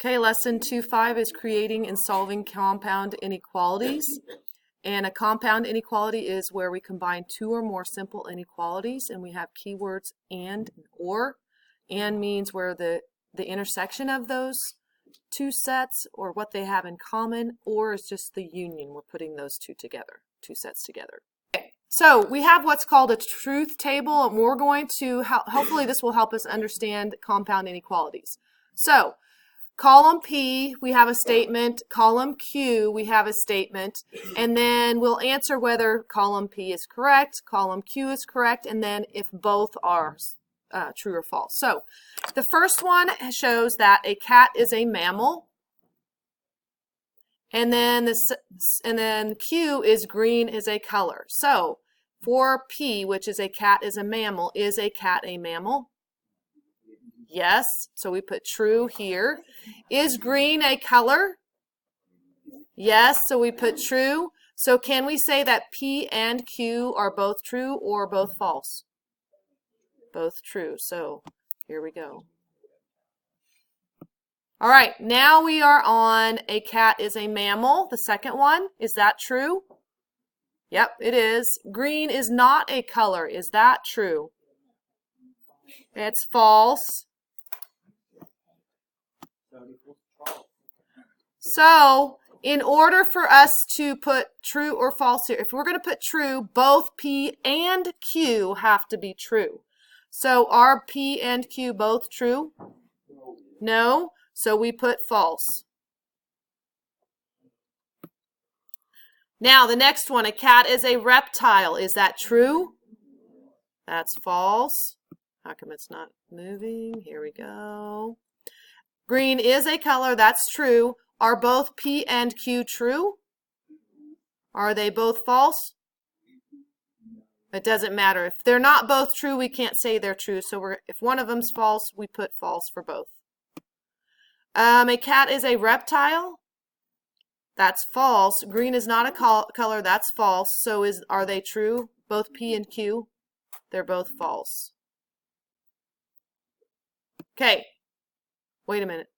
Okay, lesson 2.5 is creating and solving compound inequalities. And a compound inequality is where we combine two or more simple inequalities, and we have keywords and or. And means where the intersection of those two sets or what they have in common, or is just the union. We're putting those two sets together. Okay, so we have what's called a truth table, and we're going to, hopefully this will help us understand compound inequalities. So column P, we have a statement. Column Q, we have a statement. And then we'll answer whether column P is correct, column Q is correct, and then if both are true or false. So the first one shows that a cat is a mammal. And then Q is green is a color. So for P, which is a cat is a mammal, is a cat a mammal? Yes, so we put true here. Is green a color? Yes, so we put true. So can we say that P and Q are both true or both false? Both true. So here we go. All right, now we are on a cat is a mammal, the second one. Is that true? Yep, it is. Green is not a color. Is that true? It's false. So, in order for us to put true or false here, if we're going to put true, both P and Q have to be true. So, are P and Q both true? No. So, we put false. Now, the next one, a cat is a reptile. Is that true? That's false. How come it's not moving? Here we go. Green is a color. That's true. Are both P and Q true? Are they both false? It doesn't matter. If they're not both true, we can't say they're true. So if one of them's false, we put false for both. A cat is a reptile. That's false. Green is not a color. That's false. So are they true? Both P and Q? They're both false. Okay. Wait a minute.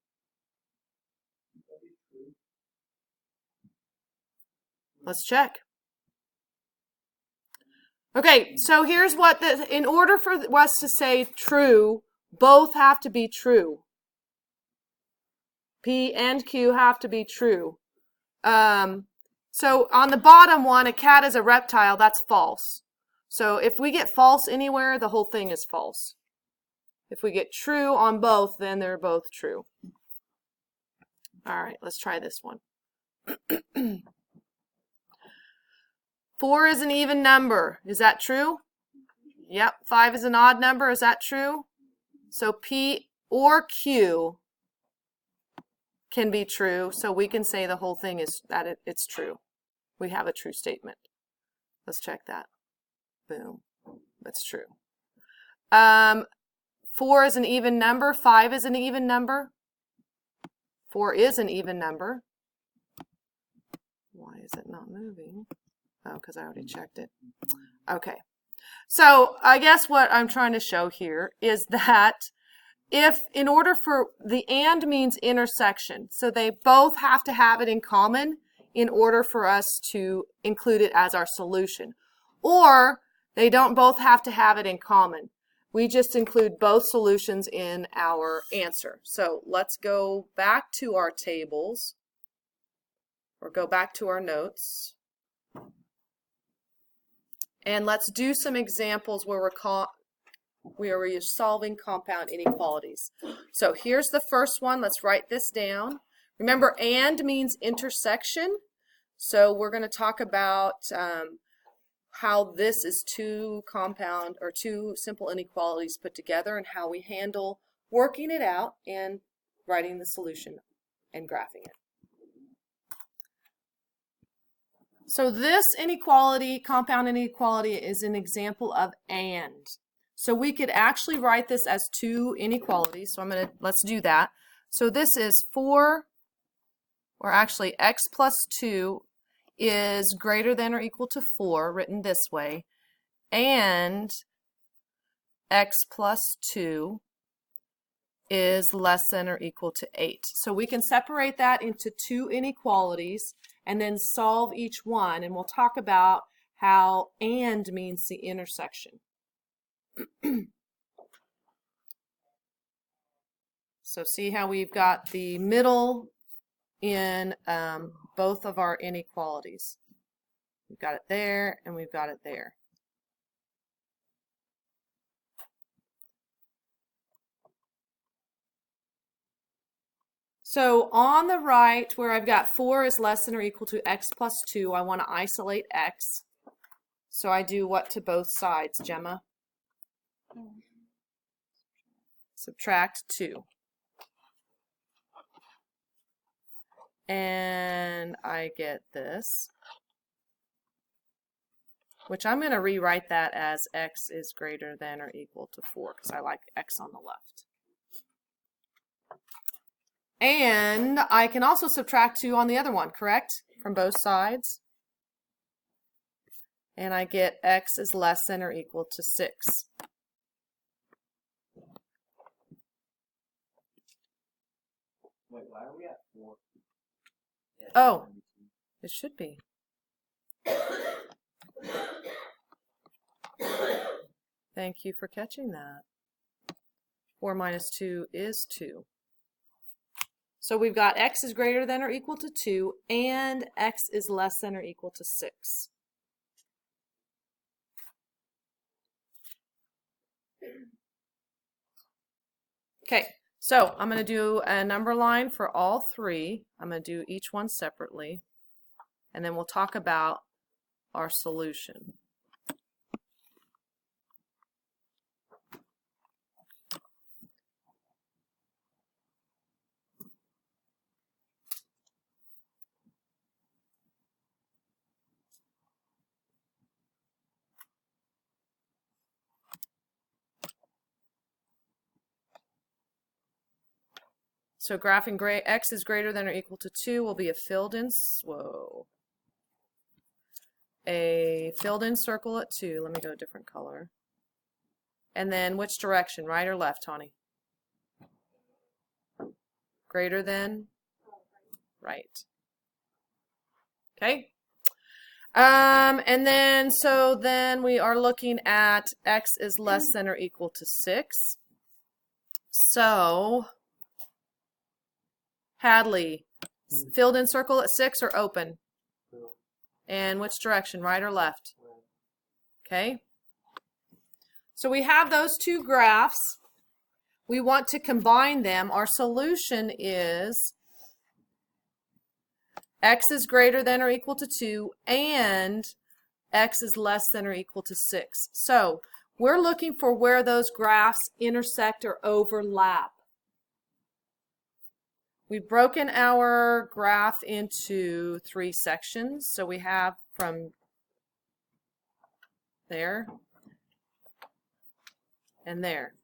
Let's check. Okay, so here's what in order for us to say true, both have to be true. P and Q have to be true. So on the bottom one, a cat is a reptile, that's false. So if we get false anywhere, the whole thing is false. If we get true on both, then they're both true. All right, let's try this one. 4 is an even number. Is that true? Yep. 5 is an odd number. Is that true? So P or Q can be true. So we can say the whole thing is that it's true. We have a true statement. Let's check that. Boom. That's true. 4 is an even number. 5 is an even number. 4 is an even number. Why is it not moving? Oh, because I already checked it. Okay. So I guess what I'm trying to show here is that if in order for the and means intersection, so they both have to have it in common in order for us to include it as our solution. Or they don't both have to have it in common. We just include both solutions in our answer. So let's go back to our tables or go back to our notes. And let's do some examples where we're solving compound inequalities. So here's the first one. Let's write this down. Remember, and means intersection. So we're going to talk about how this is two simple inequalities put together and how we handle working it out and writing the solution and graphing it. So this inequality, compound inequality, is an example of and. So we could actually write this as two inequalities. So let's do that. So this is 4, or actually x plus 2 is greater than or equal to 4, written this way, and x plus 2 is less than or equal to 8. So we can separate that into two inequalities and then solve each one, and we'll talk about how and means the intersection. So see how we've got the middle in both of our inequalities. We've got it there and we've got it there. So on the right, where I've got 4 is less than or equal to x plus 2, I want to isolate x. So I do what to both sides, Gemma? Subtract 2. And I get this, which I'm going to rewrite that as x is greater than or equal to 4 because I like x on the left. And I can also subtract 2 on the other one, correct? From both sides. And I get x is less than or equal to 6. Wait, why are we at 4? Oh, it should be. Thank you for catching that. 4 minus 2 is 2. So we've got x is greater than or equal to 2 and x is less than or equal to 6. Okay, so I'm going to do a number line for all three. I'm going to do each one separately, and then we'll talk about our solution. So graphing x is greater than or equal to 2 will be a filled-in circle at 2. Let me go a different color. And then which direction, right or left, Tawny? Greater than? Right. Okay. And then, so then we are looking at x is less than or equal to 6. So Hadley, filled in circle at 6 or open? And which direction, right or left? Okay. So we have those two graphs. We want to combine them. Our solution is x is greater than or equal to 2 and x is less than or equal to 6. So we're looking for where those graphs intersect or overlap. We've broken our graph into 3 sections. So we have from there and there.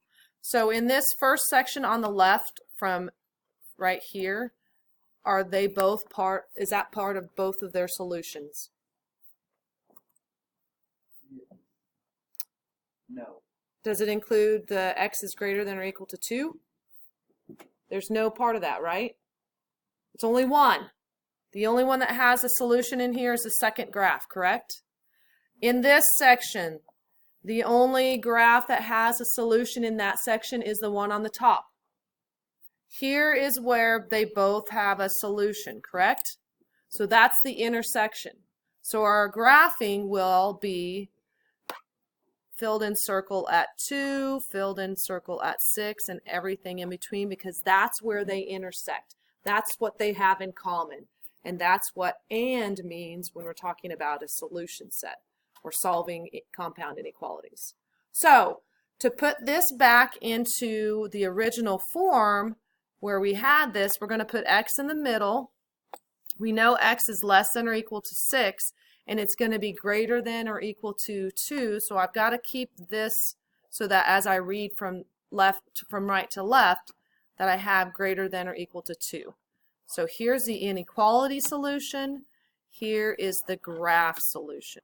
So in this first section on the left from right here, are they both part, is that part of both of their solutions? No. Does it include the x is greater than or equal to 2? There's no part of that, right? It's only one. The only one that has a solution in here is the second graph, correct? In this section, the only graph that has a solution in that section is the one on the top. Here is where they both have a solution, correct? So that's the intersection. So our graphing will be filled in circle at 2, filled in circle at 6, and everything in between, because that's where they intersect. That's what they have in common. And that's what and means when we're talking about a solution set or solving compound inequalities. So to put this back into the original form where we had this, we're going to put x in the middle. We know x is less than or equal to 6, and it's going to be greater than or equal to 2. So I've got to keep this so that as I read from right to left, that I have greater than or equal to 2. So here's the inequality solution. Here is the graph solution.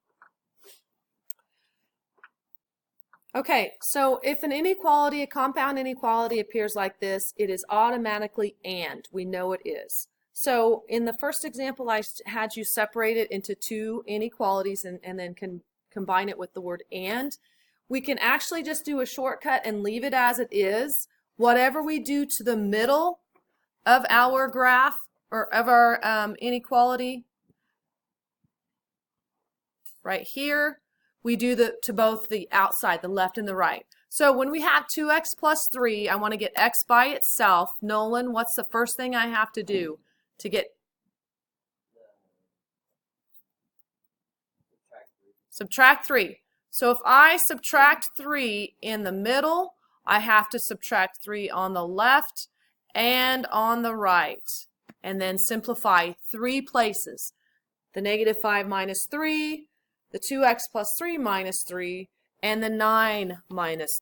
Okay, so if an inequality, a compound inequality appears like this, it is automatically and. We know it is. So in the first example, I had you separate it into two inequalities and then can combine it with the word and. We can actually just do a shortcut and leave it as it is. Whatever we do to the middle of our graph or of our inequality, right here, we do to both the outside, the left and the right. So when we have 2x plus 3, I want to get x by itself. Nolan, what's the first thing I have to do to get? Subtract 3. So if I subtract 3 in the middle, I have to subtract 3 on the left and on the right. And then simplify 3 places. The negative 5 minus 3, the 2x plus 3 minus 3, and the 9 minus.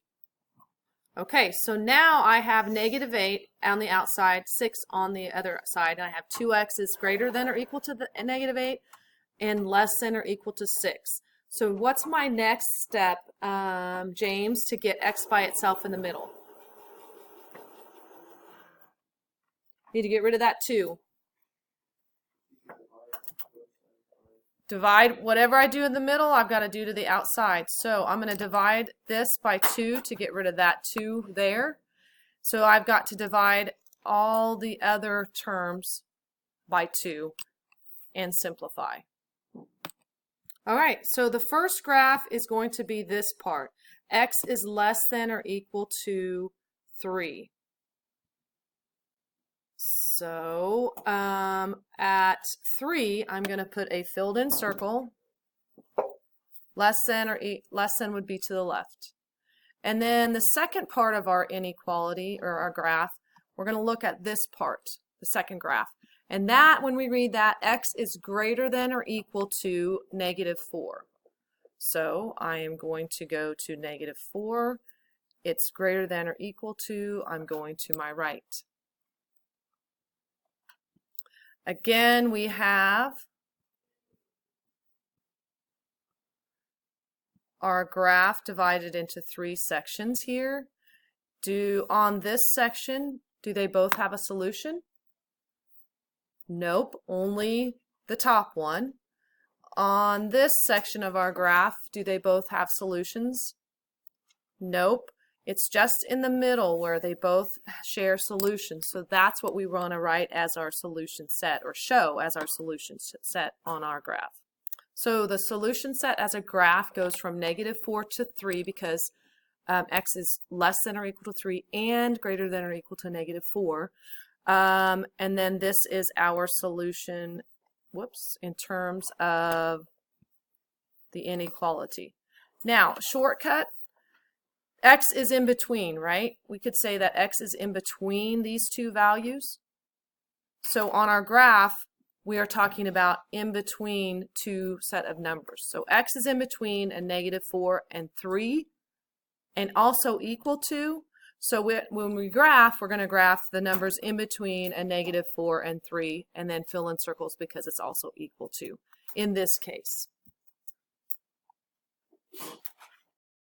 Okay, so now I have negative 8 on the outside, 6 on the other side, and I have 2x is greater than or equal to the negative 8 and less than or equal to 6. So what's my next step, James, to get x by itself in the middle? Need to get rid of that 2. Divide whatever I do in the middle, I've got to do to the outside. So I'm going to divide this by 2 to get rid of that 2 there. So I've got to divide all the other terms by 2 and simplify. All right, so the first graph is going to be this part. X is less than or equal to 3. So at 3, I'm going to put a filled in circle. Less than would be to the left. And then the second part of our inequality or our graph, we're going to look at this part, the second graph. And that, when we read that, x is greater than or equal to negative 4. So I am going to go to negative 4. It's greater than or equal to, I'm going to my right. Again, we have our graph divided into 3 sections here. On this section, do they both have a solution? Nope, only the top one. On this section of our graph, do they both have solutions? Nope. It's just in the middle where they both share solutions. So that's what we want to write as our solution set, or show as our solution set on our graph. So the solution set as a graph goes from negative 4 to 3 because x is less than or equal to 3 and greater than or equal to negative 4. And then this is our solution, in terms of the inequality. Now, shortcut. X is in between, right? We could say that x is in between these two values. So on our graph, we are talking about in between two set of numbers. So x is in between a negative 4 and 3, and also equal to. So when we graph, we're going to graph the numbers in between a negative 4 and 3, and then fill in circles because it's also equal to, in this case.